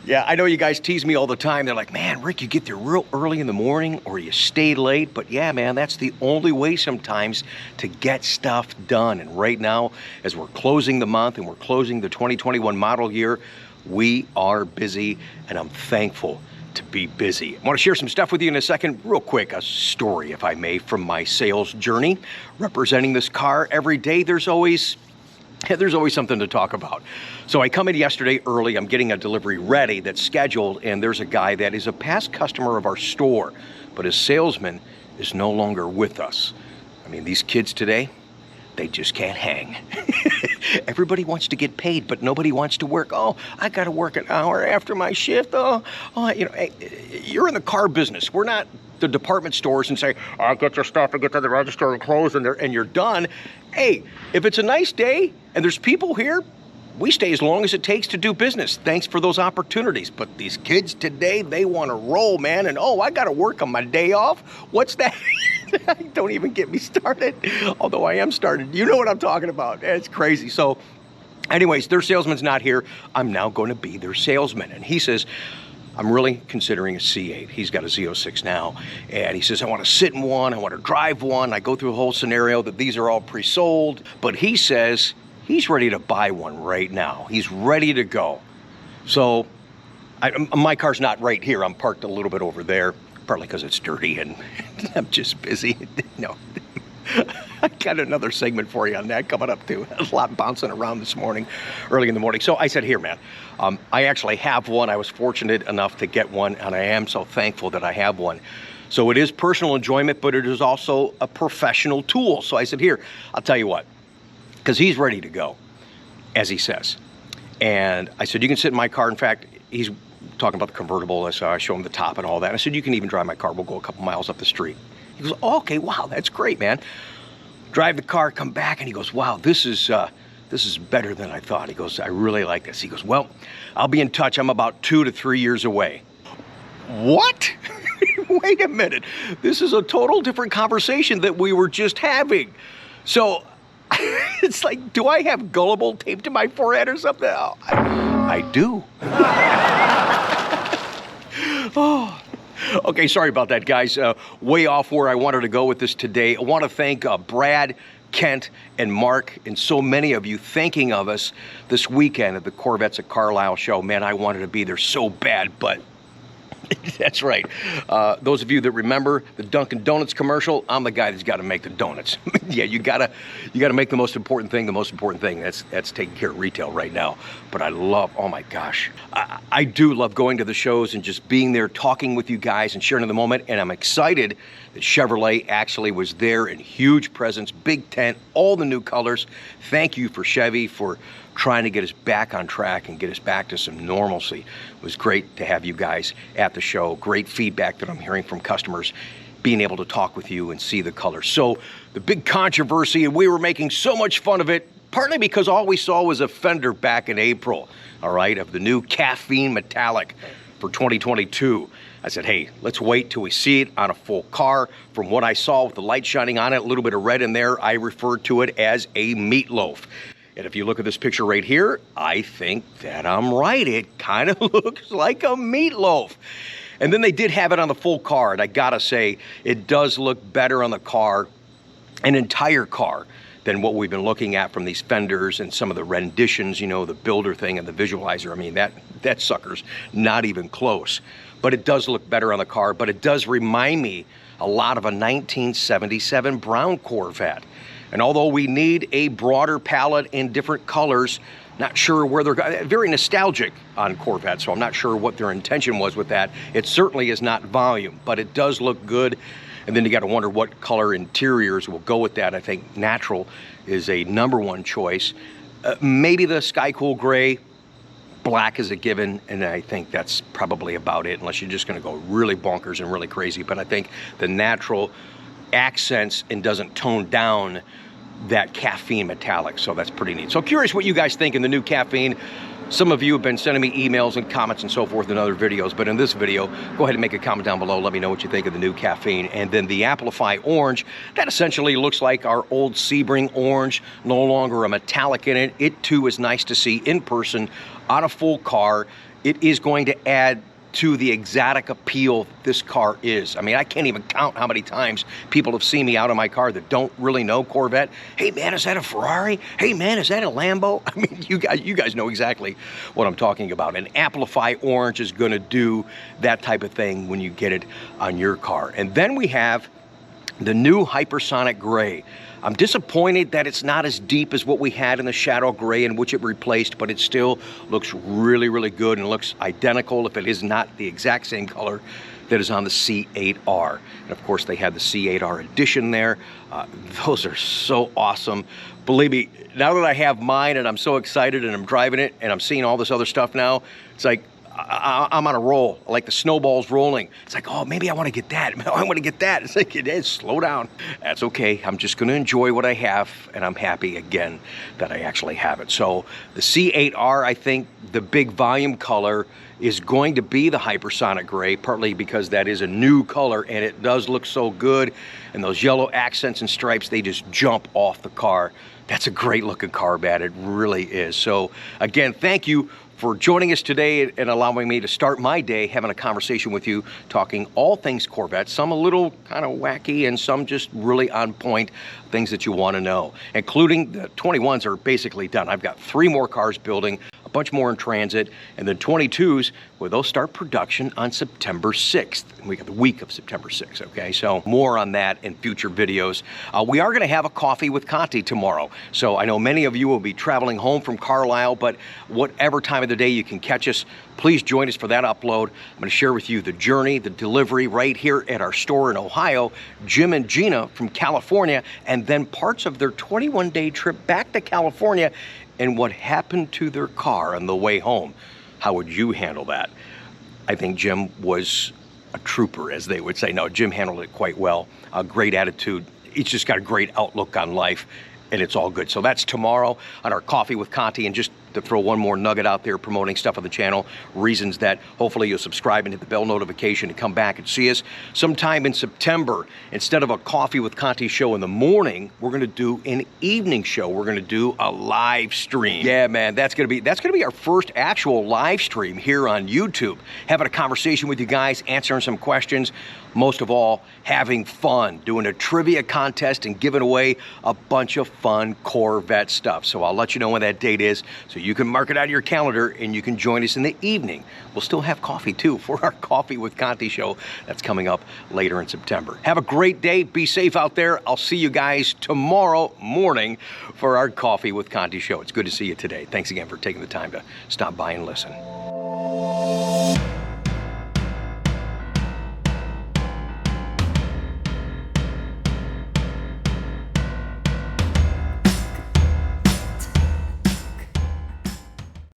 Yeah, I know you guys tease me all the time. They're like, man, Rick, you get there real early in the morning or you stay late. But yeah, man, that's the only way sometimes to get stuff done. And right now, as we're closing the month and we're closing the 2021 model year, we are busy, and I'm thankful to be busy. I want to share some stuff with you in a second. Real quick, a story, if I may, from my sales journey. Representing this car every day, there's always something to talk about. So I come in yesterday early, I'm getting a delivery ready that's scheduled, and there's a guy that is a past customer of our store, but his salesman is no longer with us. I mean, these kids today, they just can't hang. Everybody wants to get paid, but nobody wants to work. Oh, I gotta work an hour after my shift. You know, hey, you're in the car business. We're not the department stores and say, I'll get your stuff and get to the register and close and you're done. Hey, if it's a nice day and there's people here, we stay as long as it takes to do business. Thanks for those opportunities. But these kids today, they want to roll, man. And oh, I got to work on my day off. What's that? Don't even get me started. Although I am started. You know what I'm talking about. It's crazy. So anyways, their salesman's not here. I'm now going to be their salesman. And he says, I'm really considering a C8. He's got a Z06 now. And he says, I want to sit in one. I want to drive one. I go through the whole scenario that these are all pre-sold. But he says he's ready to buy one right now. He's ready to go. So my car's not right here. I'm parked a little bit over there, partly because it's dirty and I'm just busy. No. I got another segment for you on that coming up too. A lot bouncing around this morning, early in the morning. So I said, here, man, I actually have one. I was fortunate enough to get one, and I am so thankful that I have one. So it is personal enjoyment, but it is also a professional tool. So I said, here, I'll tell you what, because he's ready to go, as he says. And I said, you can sit in my car. In fact, he's talking about the convertible. So I show him the top and all that. I said, you can even drive my car. We'll go a couple miles up the street. He goes, oh, okay, wow, that's great, man. Drive the car, come back, and he goes, wow, this is better than I thought. He goes, I really like this. He goes, well, I'll be in touch. I'm about 2 to 3 years away. What? Wait a minute. This is a total different conversation that we were just having. So it's like, do I have gullible taped to my forehead or something? Oh, I do. Oh. Okay, sorry about that, guys. Way off where I wanted to go with this today. I want to thank Brad, Kent, and Mark, and so many of you thinking of us this weekend at the Corvettes at Carlisle Show. Man, I wanted to be there so bad, but that's right. Those of you that remember the Dunkin' Donuts commercial, I'm the guy that's got to make the donuts. Yeah, you gotta make the most important thing the most important thing. That's taking care of retail right now. But I love, oh my gosh, I do love going to the shows and just being there, talking with you guys and sharing in the moment. And I'm excited that Chevrolet actually was there in huge presence, big tent, all the new colors. Thank you for Chevy for trying to get us back on track and get us back to some normalcy. It was great to have you guys at the show. Great feedback that I'm hearing from customers, being able to talk with you and see the colors. So the big controversy, and we were making so much fun of it, partly because all we saw was a fender back in April, all right, of the new caffeine metallic for 2022. I said, hey, let's wait till we see it on a full car. From what I saw with the light shining on it, a little bit of red in there, I referred to it as a meatloaf. And if you look at this picture right here, I think that I'm right. It kind of looks like a meatloaf. And then they did have it on the full car, and I gotta say, it does look better on the car, an entire car, than what we've been looking at from these fenders and some of the renditions, you know, the builder thing and the visualizer. I mean, that sucker's not even close. But it does look better on the car, but it does remind me a lot of a 1977 brown Corvette. And although we need a broader palette in different colors, not sure where they're going. Very nostalgic on Corvette, so I'm not sure what their intention was with that. It certainly is not volume, but it does look good. And then you got to wonder what color interiors will go with that. I think natural is a #1 choice. Maybe the Sky Cool Gray, black is a given, and I think that's probably about it, unless you're just going to go really bonkers and really crazy. But I think the natural accents and doesn't tone down that caffeine metallic, so that's pretty neat. So curious what you guys think in the new caffeine. Some of you have been sending me emails and comments and so forth in other videos, but in this video, go ahead and make a comment down below. Let me know what you think of the new Caffeine. And then the Amplify Orange, that essentially looks like our old Sebring Orange, no longer a metallic in it. It too is nice to see in person on a full car. It is going to add to the exotic appeal this car is. I mean, I can't even count how many times people have seen me out of my car that don't really know Corvette. Hey man, is that a Ferrari? Hey man, is that a Lambo? I mean, you guys know exactly what I'm talking about. And Amplify Orange is gonna do that type of thing when you get it on your car. And then we have the new Hypersonic Gray. I'm disappointed that it's not as deep as what we had in the Shadow Gray in which it replaced, but it still looks really, really good and looks identical if it is not the exact same color that is on the C8R. And of course, they had the C8R edition there. Those are so awesome. Believe me, now that I have mine and I'm so excited and I'm driving it and I'm seeing all this other stuff now, it's like, I'm on a roll, like the snowball's rolling. It's like, oh, maybe I want to get that. I want to get that. It's like, it is, slow down. That's okay. I'm just going to enjoy what I have, and I'm happy again that I actually have it. So the C8R, I think the big volume color is going to be the Hypersonic Gray, partly because that is a new color, and it does look so good. And those yellow accents and stripes, they just jump off the car. That's a great looking car, Bat. It really is. So again, thank you for joining us today and allowing me to start my day having a conversation with you, talking all things Corvette, some a little kind of wacky and some just really on point, things that you want to know, including the 21s are basically done. I've got 3 more cars building, a bunch more in transit, and then 22s, well, they'll start production on September 6th. We got the week of September 6th, okay? So more on that in future videos. We are gonna have a coffee with Conti tomorrow. So I know many of you will be traveling home from Carlisle, but whatever time of the day you can catch us, please join us for that upload. I'm gonna share with you the journey, the delivery right here at our store in Ohio, Jim and Gina from California, and then parts of their 21-day trip back to California and what happened to their car on the way home. How would you handle that? I think Jim was a trooper, as they would say. No, Jim handled it quite well. A great attitude. He's just got a great outlook on life, and it's all good. So that's tomorrow on our Coffee with Conti. And just to throw one more nugget out there, promoting stuff on the channel, reasons that hopefully you'll subscribe and hit the bell notification to come back and see us. Sometime in September, instead of a Coffee with Conti show in the morning, we're gonna do an evening show. We're gonna do a live stream. Yeah, man, that's gonna be our first actual live stream here on YouTube. Having a conversation with you guys, answering some questions, most of all, having fun, doing a trivia contest and giving away a bunch of fun Corvette stuff. So I'll let you know when that date is, so you can mark it out of your calendar and you can join us in the evening. We'll still have coffee too for our Coffee with Conti show that's coming up later in September. Have a great day. Be safe out there. I'll see you guys tomorrow morning for our Coffee with Conti show. It's good to see you today. Thanks again for taking the time to stop by and listen.